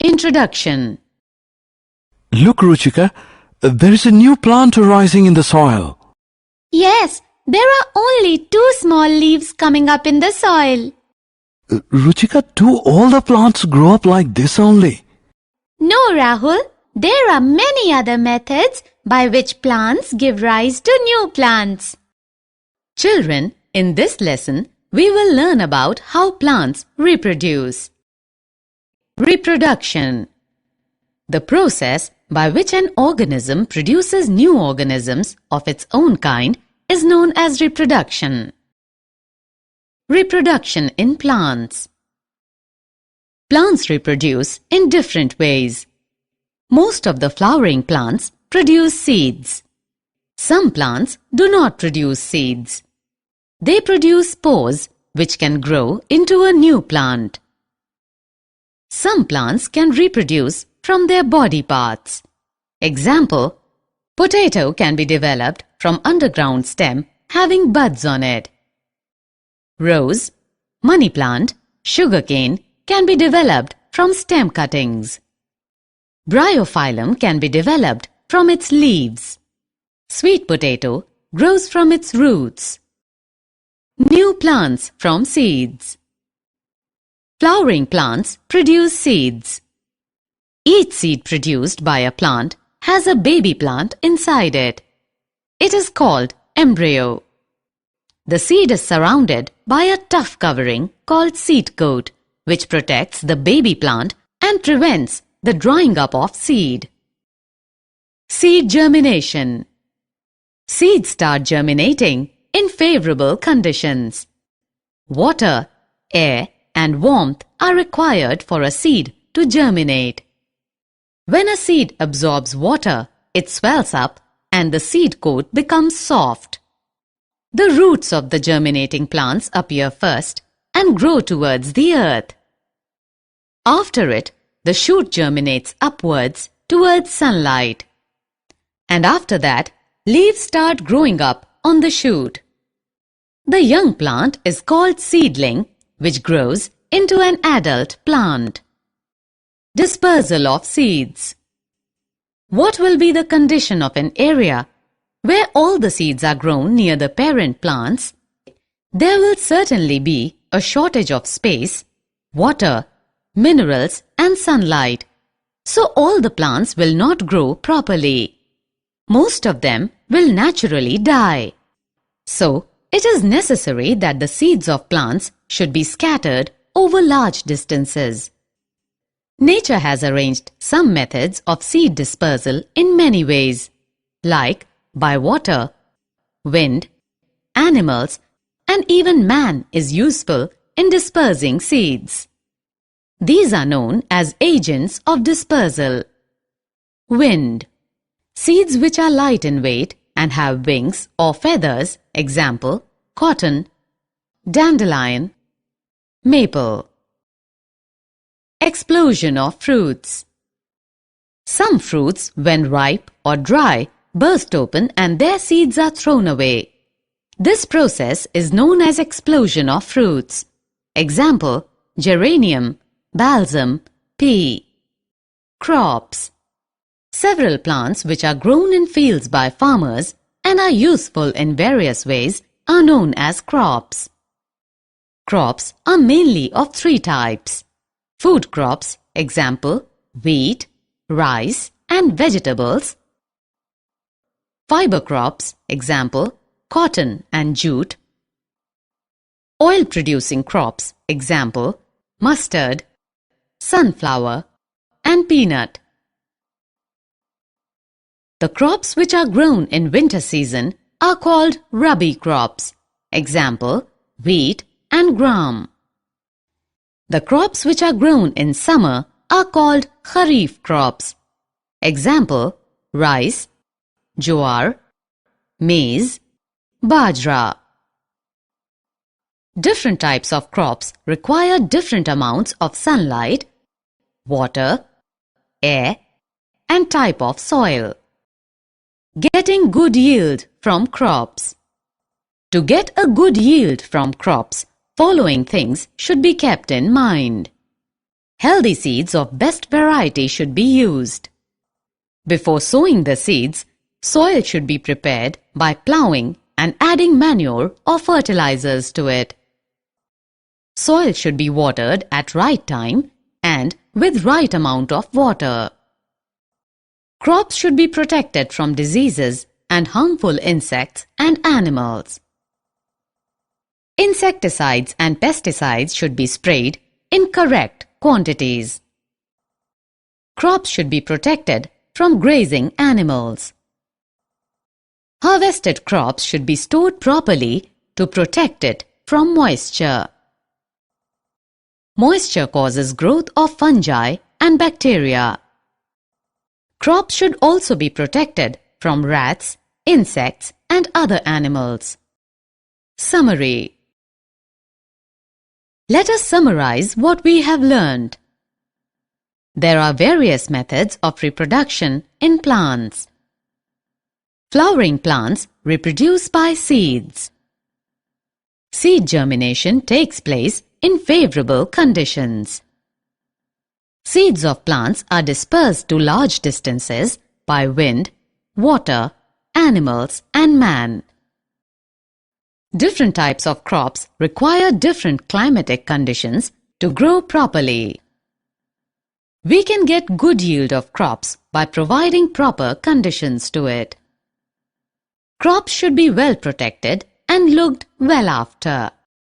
Introduction. Look, Ruchika, there is a new plant arising in the soil. Yes, there are only 2 small leaves coming up in the soil. Ruchika, do all the plants grow up like this only? No, Rahul, there are many other methods by which plants give rise to new plants. Children, in this lesson, we will learn about how plants reproduce. Reproduction. The process by which an organism produces new organisms of its own kind is known as reproduction. Reproduction in plants. Plants reproduce in different ways. Most of the flowering plants produce seeds. Some plants do not produce seeds. They produce spores which can grow into a new plant. Some plants can reproduce from their body parts. Example, potato can be developed from underground stem having buds on it. Rose, money plant, sugarcane can be developed from stem cuttings. Bryophyllum can be developed from its leaves. Sweet potato grows from its roots. New plants from seeds. Flowering plants produce seeds. Each seed produced by a plant has a baby plant inside it. It is called embryo. The seed is surrounded by a tough covering called seed coat, which protects the baby plant and prevents the drying up of seed. Seed germination. Seeds start germinating in favorable conditions. Water, air, and warmth are required for a seed to germinate. When a seed absorbs water, it swells up and the seed coat becomes soft. The roots of the germinating plants appear first and grow towards the earth. After it, the shoot germinates upwards towards sunlight. And after that, leaves start growing up on the shoot. The young plant is called seedling, which grows into an adult plant. Dispersal of seeds. What will be the condition of an area where all the seeds are grown near the parent plants? There will certainly be a shortage of space, water, minerals and sunlight, so all the plants will not grow properly. Most of them will naturally die. So, it is necessary that the seeds of plants should be scattered over large distances. Nature has arranged some methods of seed dispersal in many ways, like by water, wind, animals, and even man is useful in dispersing seeds. These are known as agents of dispersal. Wind. Seeds which are light in weight and have wings or feathers, example, cotton, dandelion, maple. Explosion of fruits. Some fruits, when ripe or dry, burst open and their seeds are thrown away. This process is known as explosion of fruits. Example, geranium, balsam, pea. Crops. Several plants which are grown in fields by farmers and are useful in various ways are known as crops. Crops are mainly of 3 types. Food crops, example, wheat, rice and vegetables. Fiber crops, example, cotton and jute. Oil-producing crops, example, mustard, sunflower and peanut. The crops which are grown in winter season are called rabi crops, example, wheat and gram. The crops which are grown in summer are called kharif crops, example, rice, jowar, maize, bajra. Different types of crops require different amounts of sunlight, water, air, and type of soil. Getting good yield from crops. To get a good yield from crops, following things should be kept in mind. Healthy seeds of best variety should be used. Before sowing the seeds, soil should be prepared by plowing and adding manure or fertilizers to it. Soil should be watered at right time and with right amount of water. Crops should be protected from diseases and harmful insects and animals. Insecticides and pesticides should be sprayed in correct quantities. Crops should be protected from grazing animals. Harvested crops should be stored properly to protect it from moisture. Moisture causes growth of fungi and bacteria. Crops should also be protected from rats, insects, and other animals. Summary. Let us summarize what we have learned. There are various methods of reproduction in plants. Flowering plants reproduce by seeds. Seed germination takes place in favorable conditions. Seeds of plants are dispersed to large distances by wind, water, animals, and man. Different types of crops require different climatic conditions to grow properly. We can get good yield of crops by providing proper conditions to it. Crops should be well protected and looked well after.